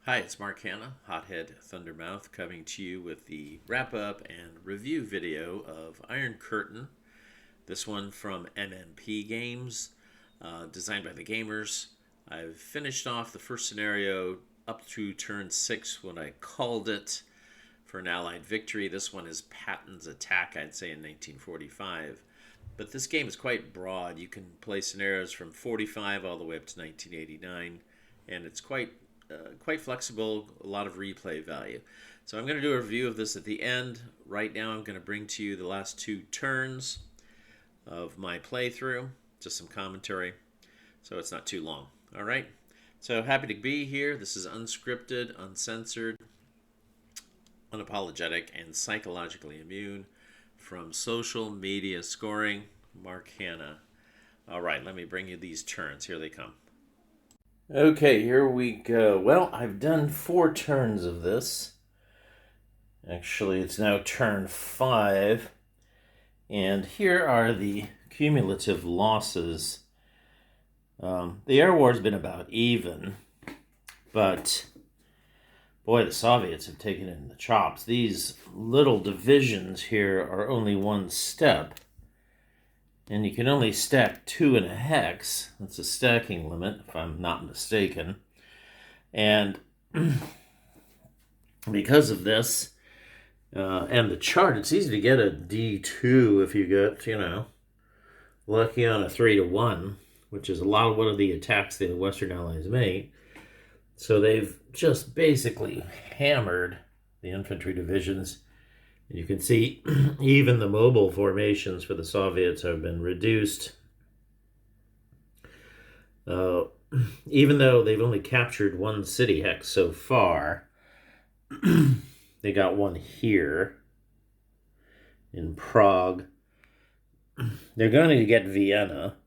Hi, it's Mark Hanna, Hothead Thundermouth, coming to you with the wrap up and review video of Iron Curtain. This one from MMP Games, designed by the gamers. I've finished off the first scenario up to turn 6 when I called it for an Allied victory. This one is Patton's attack, I'd say, in 1945. But this game is quite broad. You can play scenarios from 45 all the way up to 1989, and it's quite flexible, a lot of replay value. So I'm going to do a review of this at the end. Right now I'm going to bring to you the last 2 turns of my playthrough, just some commentary, so it's not too long. All right, so happy to be here. This is unscripted, uncensored, unapologetic, and psychologically immune from social media scoring. Mark Hanna. All right, let me bring you these turns. Here they come. Okay, here we go. Well, I've done 4 turns of this. Actually, it's now turn 5. And here are the cumulative losses. The air war's been about even, but boy, the Soviets have taken it in the chops. These little divisions here are only one step. And you can only stack 2 in a hex. That's a stacking limit, if I'm not mistaken. And because of this, and the chart, it's easy to get a D2 if you get, lucky on a 3-1, which is a lot of one of the attacks the Western Allies made. So they've just basically hammered the infantry divisions. You can see even the mobile formations for the Soviets have been reduced. Even though they've only captured 1 city hex so far, they got 1 here in Prague. They're going to get Vienna.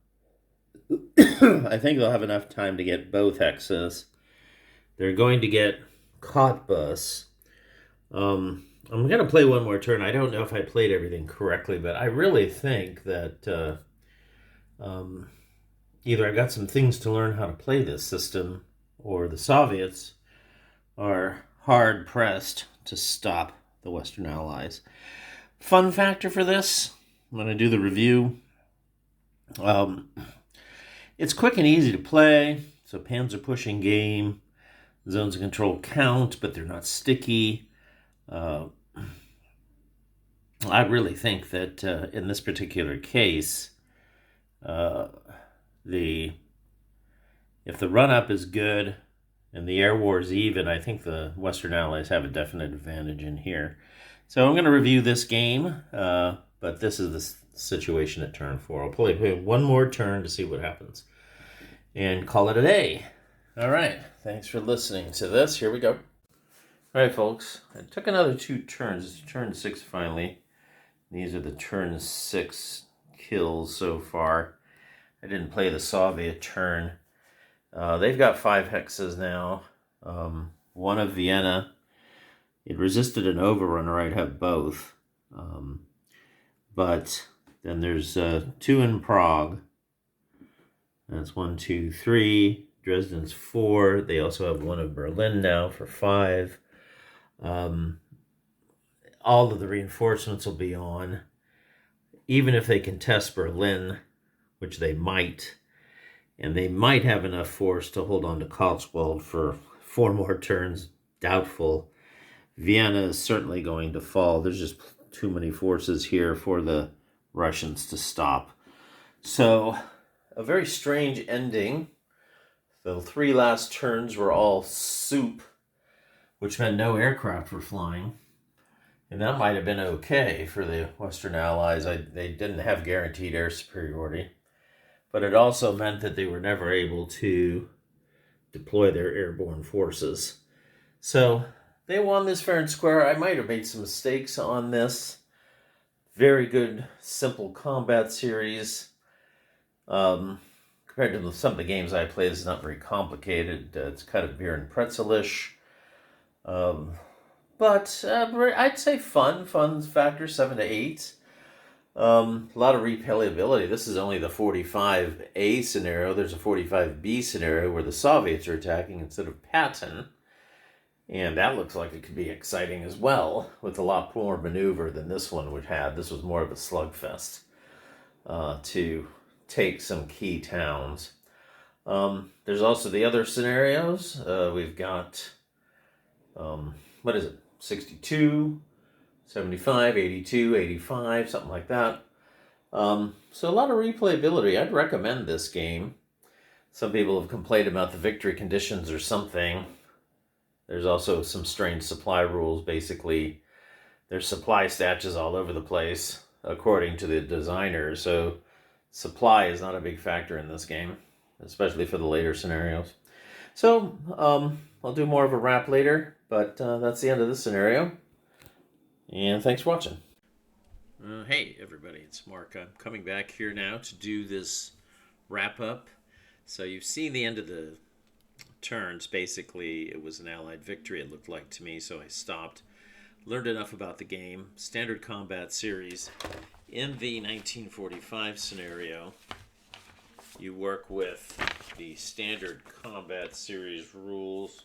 I think they'll have enough time to get both hexes. They're going to get Cottbus. I'm going to play one more turn. I don't know if I played everything correctly, but I really think that either I got some things to learn how to play this system, or the Soviets are hard-pressed to stop the Western Allies. Fun factor for this, I'm going to do the review. It's quick and easy to play. So panzer pushing game. Zones of control count, but they're not sticky. I really think that in this particular case, if the run-up is good and the air war is even, I think the Western Allies have a definite advantage in here. So I'm going to review this game, but this is the situation at turn 4. I'll play one more turn to see what happens and call it a day. All right, thanks for listening to this. Here we go. All right, folks, I took another 2 turns. It's turn 6 finally. These are the turn 6 kills so far. I didn't play the Soviet turn. They've got 5 hexes now. 1 of Vienna. It resisted an overrun, or I'd have both. But then there's 2 in Prague. That's 1, 2, 3. Dresden's 4. They also have 1 of Berlin now for 5. All of the reinforcements will be on. Even if they contest Berlin, which they might, and they might have enough force to hold on to Cotswold for 4 more turns, doubtful. Vienna is certainly going to fall. There's just too many forces here for the Russians to stop. So, a very strange ending. The 3 last turns were all soup, which meant no aircraft were flying. And that might have been okay for the Western Allies. They didn't have guaranteed air superiority. But it also meant that they were never able to deploy their airborne forces. So they won this fair and square. I might have made some mistakes on this. Very good, simple combat series. Compared to some of the games I play, this is not very complicated. It's kind of beer and pretzelish. But I'd say fun factor 7 to 8. A lot of replayability. This is only the 45A scenario. There's a 45B scenario where the Soviets are attacking instead of Patton. And that looks like it could be exciting as well, with a lot more maneuver than this one would have. This was more of a slugfest to take some key towns. There's also the other scenarios. We've got, what is it, 62, 75, 82, 85, something like that. So a lot of replayability. I'd recommend this game. Some people have complained about the victory conditions or something. There's also some strange supply rules. Basically, there's supply stashes all over the place, according to the designers. So supply is not a big factor in this game, especially for the later scenarios. So I'll do more of a wrap later, but that's the end of this scenario. And thanks for watching. Hey, everybody, it's Mark. I'm coming back here now to do this wrap up. So you've seen the end of the turns. Basically, it was an Allied victory, it looked like to me, so I stopped. Learned enough about the game. Standard combat series. In the 1945 scenario, you work with the standard combat series rules,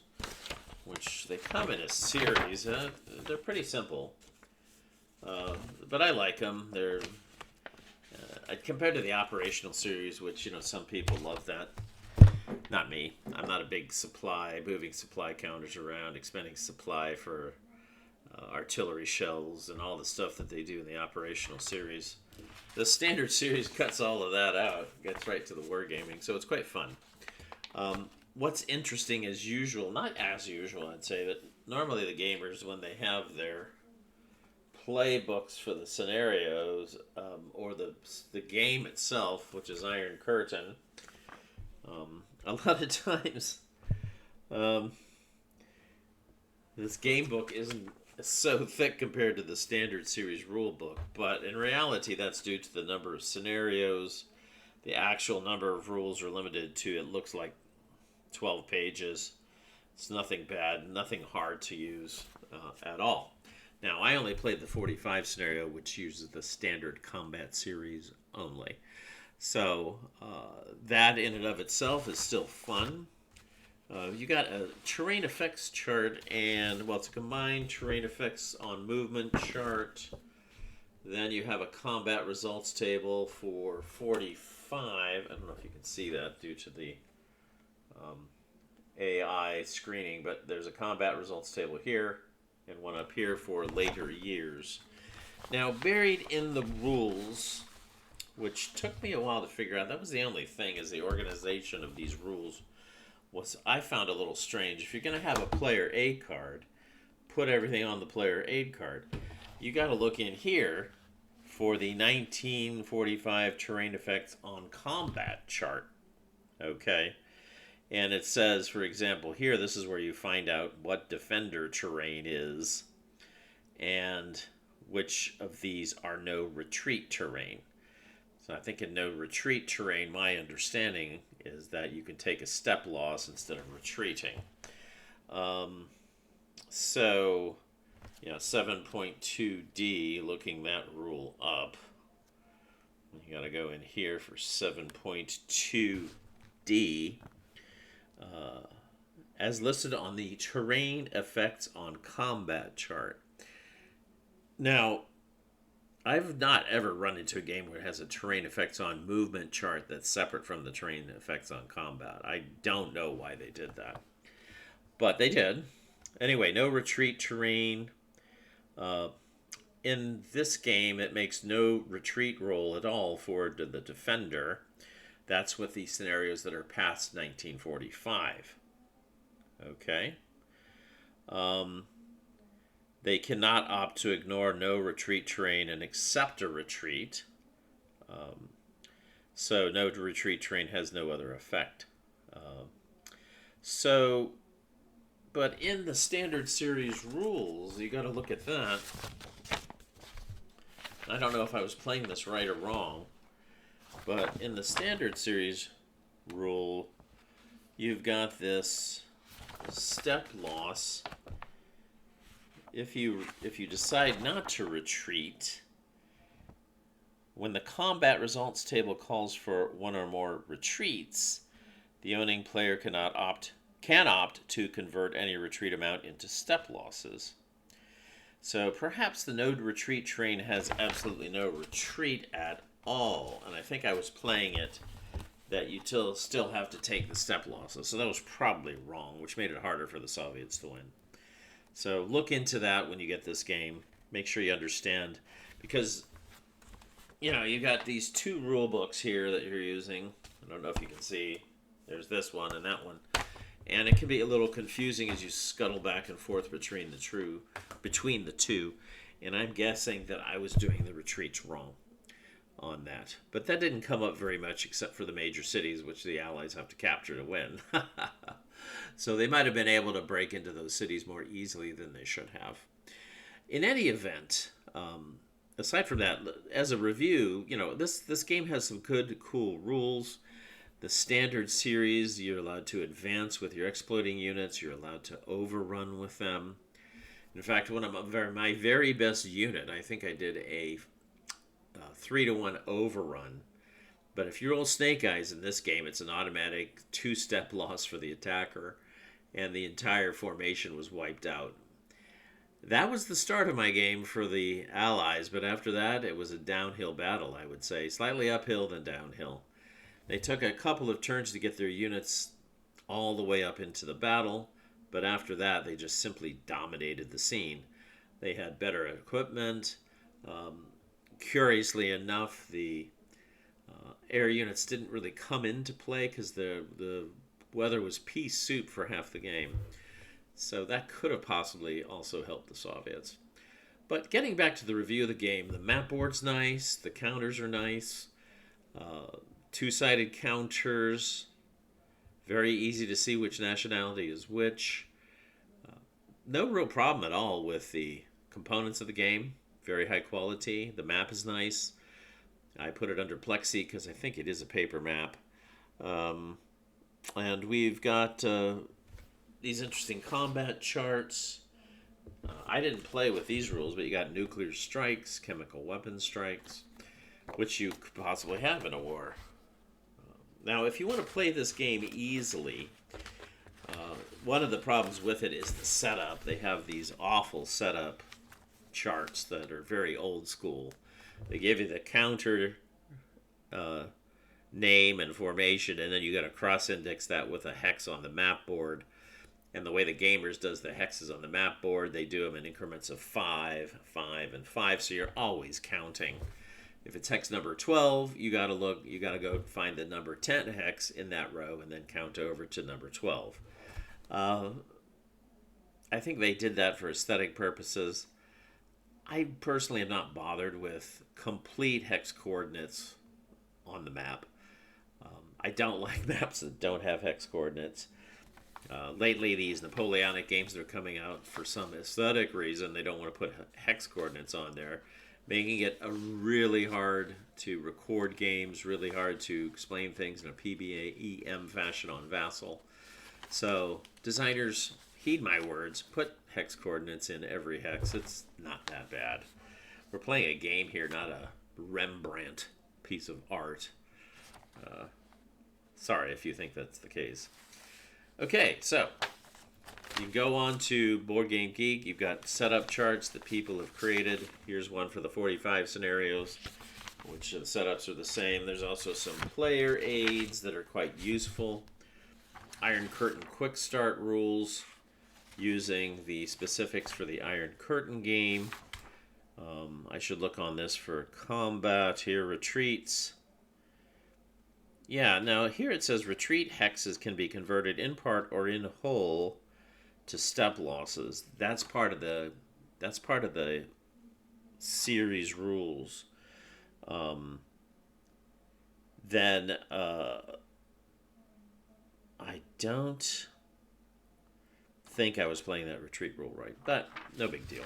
which they come in a series. They're pretty simple. But I like them. They're compared to the operational series, which, some people love that. Not me. I'm not a big moving supply counters around, expending supply for artillery shells and all the stuff that they do in the operational series. The standard series cuts all of that out, gets right to the wargaming, so it's quite fun. What's interesting as usual, not as usual, I'd say, but normally the gamers, when they have their playbooks for the scenarios, or the game itself, which is Iron Curtain, a lot of times this game book isn't so thick compared to the standard series rule book, but in reality that's due to the number of scenarios. The actual number of rules are limited to, it looks like, 12 pages. It's nothing bad, nothing hard to use at all. Now, I only played the 45 scenario, which uses the standard combat series only. So that in and of itself is still fun. You got a terrain effects chart, and, well, it's a combined terrain effects on movement chart. Then you have a combat results table for 45. I don't know if you can see that due to the AI screening, but there's a combat results table here and one up here for later years. Now, buried in the rules, which took me a while to figure out, that was the only thing, is the organization of these rules was, I found, a little strange. If you're going to have a player aid card, put everything on the player aid card. You got to look in here for the 1945 terrain effects on combat chart. Okay? And it says, for example, here, this is where you find out what defender terrain is and which of these are no retreat terrain. So I think in no retreat terrain, my understanding is that you can take a step loss instead of retreating. So, 7.2D, looking that rule up. You got to go in here for 7.2D. As listed on the terrain effects on combat chart. Now, I've not ever run into a game where it has a terrain effects on movement chart that's separate from the terrain effects on combat. I don't know why they did that, but they did. Anyway, no retreat terrain. In this game, it makes no retreat roll at all for the defender. That's with the scenarios that are past 1945. Okay. They cannot opt to ignore no retreat terrain and accept a retreat. So no retreat terrain has no other effect. But in the standard series rules, you got to look at that. I don't know if I was playing this right or wrong, but in the standard series rule, you've got this step loss. If you decide not to retreat, when the combat results table calls for one or more retreats, the owning player cannot opt can opt to convert any retreat amount into step losses. So perhaps the node retreat train has absolutely no retreat at all. And I think I was playing it that you still have to take the step losses. So that was probably wrong, which made it harder for the Soviets to win. So look into that when you get this game. Make sure you understand. Because, you got these two rule books here that you're using. I don't know if you can see. There's this one and that one. And it can be a little confusing as you scuttle back and forth between the two. And I'm guessing that I was doing the retreats wrong on that. But that didn't come up very much except for the major cities, which the Allies have to capture to win. So they might have been able to break into those cities more easily than they should have. In any event, aside from that, as a review, this game has some good, cool rules. The standard series, you're allowed to advance with your exploiting units. You're allowed to overrun with them. In fact, my very best unit, I think I did a 3-to-1 overrun. But if you roll snake eyes in this game, it's an automatic 2-step loss for the attacker, and the entire formation was wiped out. That was the start of my game for the Allies, but after that, it was a downhill battle, I would say. Slightly uphill, then downhill. They took a couple of turns to get their units all the way up into the battle, but after that, they just simply dominated the scene. They had better equipment. Curiously enough, the air units didn't really come into play because the weather was pea soup for half the game. So that could have possibly also helped the Soviets. But getting back to the review of the game, the map board's nice, the counters are nice, two-sided counters, very easy to see which nationality is which. No real problem at all with the components of the game, very high quality. The map is nice. I put it under Plexi because I think it is a paper map. And we've got these interesting combat charts. I didn't play with these rules, but you got nuclear strikes, chemical weapon strikes, which you could possibly have in a war. Now, if you want to play this game easily, one of the problems with it is the setup. They have these awful setup charts that are very old school. They give you the counter name and formation, and then you got to cross-index that with a hex on the map board. And the way the Gamers does the hexes on the map board, they do them in increments of 5, 5, and 5, so you're always counting. If it's hex number 12, you got to go find the number 10 hex in that row and then count over to number 12. I think they did that for aesthetic purposes. I personally am not bothered with complete hex coordinates on the map. I don't like maps that don't have hex coordinates. Lately, these Napoleonic games that are coming out, for some aesthetic reason, they don't want to put hex coordinates on there, making it a really hard to record games, really hard to explain things in a PBA-EM fashion on Vassal. So designers, heed my words, put hex coordinates in every hex. It's not that bad. We're playing a game here, not a Rembrandt piece of art. Sorry if you think that's the case. Okay, so you go on to Board Game Geek. You've got setup charts that people have created. Here's one for the 45 scenarios, which the setups are the same. There's also some player aids that are quite useful. Iron Curtain Quick Start rules using the specifics for the Iron Curtain game. I should look on this for combat here. Retreats. Yeah, now here it says retreat hexes can be converted in part or in whole to step losses. That's part of the series rules. Then I don't think I was playing that retreat rule right, but no big deal.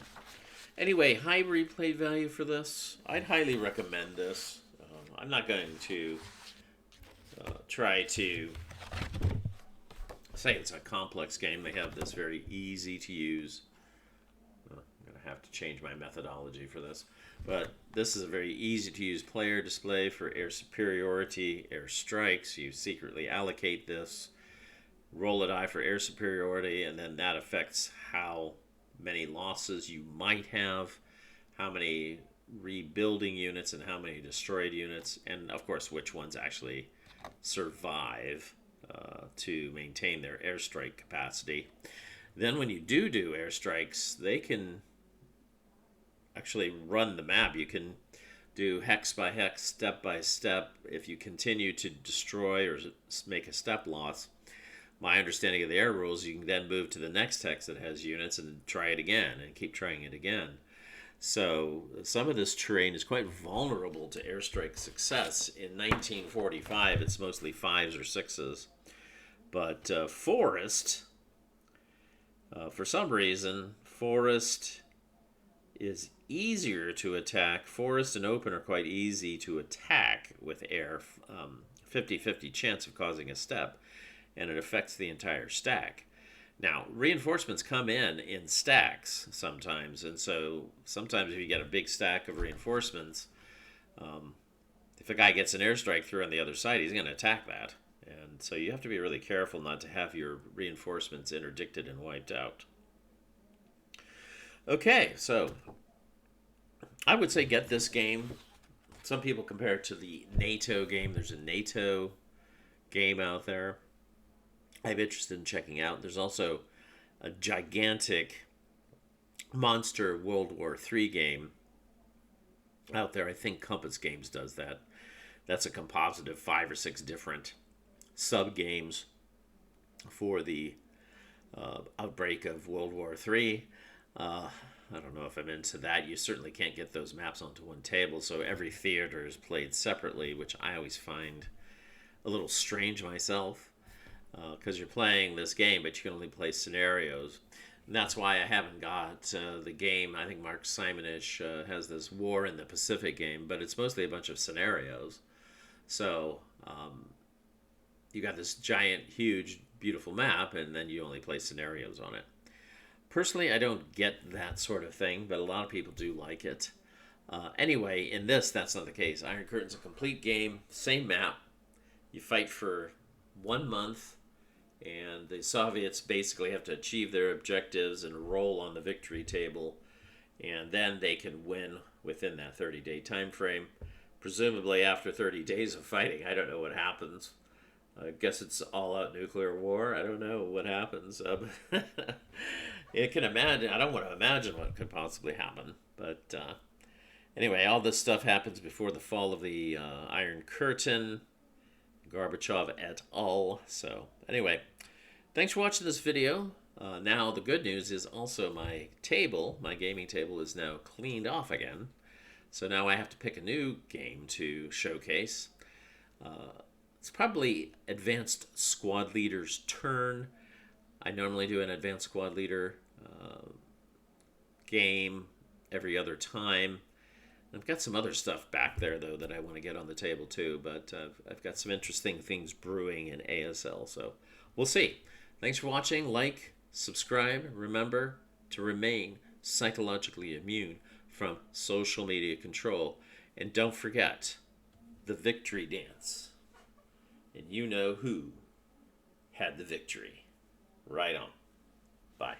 Anyway, high replay value for this. I'd highly recommend this. I'm not going to try to say it's a complex game. They have this very easy to use. I'm going to have to change my methodology for this. But this is a very easy to use player display for air superiority, air strikes. You secretly allocate this. roll a die for air superiority, and then that affects how many losses you might have, how many rebuilding units, and how many destroyed units, and of course which ones actually survive to maintain their airstrike capacity. Then when you do airstrikes, they can actually run the map. You can do hex by hex, step by step. If you continue to destroy or make a step loss, my understanding of the air rules, you can then move to the next hex that has units and try it again and keep trying it again. So some of this terrain is quite vulnerable to airstrike success. In 1945, it's mostly 5s or 6s. But forest, for some reason, forest is easier to attack. Forest and open are quite easy to attack with air. 50-50 chance of causing a step, and it affects the entire stack. Now, reinforcements come in stacks sometimes, and so sometimes if you get a big stack of reinforcements, if a guy gets an airstrike through on the other side, he's going to attack that. And so you have to be really careful not to have your reinforcements interdicted and wiped out. Okay, so I would say get this game. Some people compare it to the NATO game. There's a NATO game out there I'm interested in checking out. There's also a gigantic monster World War III game out there. I think Compass Games does that. That's a composite of 5 or 6 different sub-games for the outbreak of World War III. I don't know if I'm into that. You certainly can't get those maps onto one table, so every theater is played separately, which I always find a little strange myself, because you're playing this game, but you can only play scenarios. And that's why I haven't got the game. I think Mark Simonish has this War in the Pacific game, but it's mostly a bunch of scenarios. So you got this giant, huge, beautiful map, and then you only play scenarios on it. Personally, I don't get that sort of thing, but a lot of people do like it. Anyway, in this, that's not the case. Iron Curtain's a complete game, same map. You fight for 1 month, and the Soviets basically have to achieve their objectives and roll on the victory table, and then they can win within that 30-day time frame. Presumably after 30 days of fighting, I don't know what happens. I guess it's all-out nuclear war. I don't know what happens. You can imagine. I don't want to imagine what could possibly happen. But anyway, all this stuff happens before the fall of the Iron Curtain. Gorbachev et al. So anyway, thanks for watching this video. Now the good news is also my gaming table is now cleaned off again. So now I have to pick a new game to showcase. It's probably Advanced Squad Leader's turn. I normally do an Advanced Squad Leader game every other time. I've got some other stuff back there, though, that I want to get on the table, too. But I've got some interesting things brewing in ASL, so we'll see. Thanks for watching. Like, subscribe. Remember to remain psychologically immune from social media control. And don't forget the victory dance. And you know who had the victory. Right on. Bye.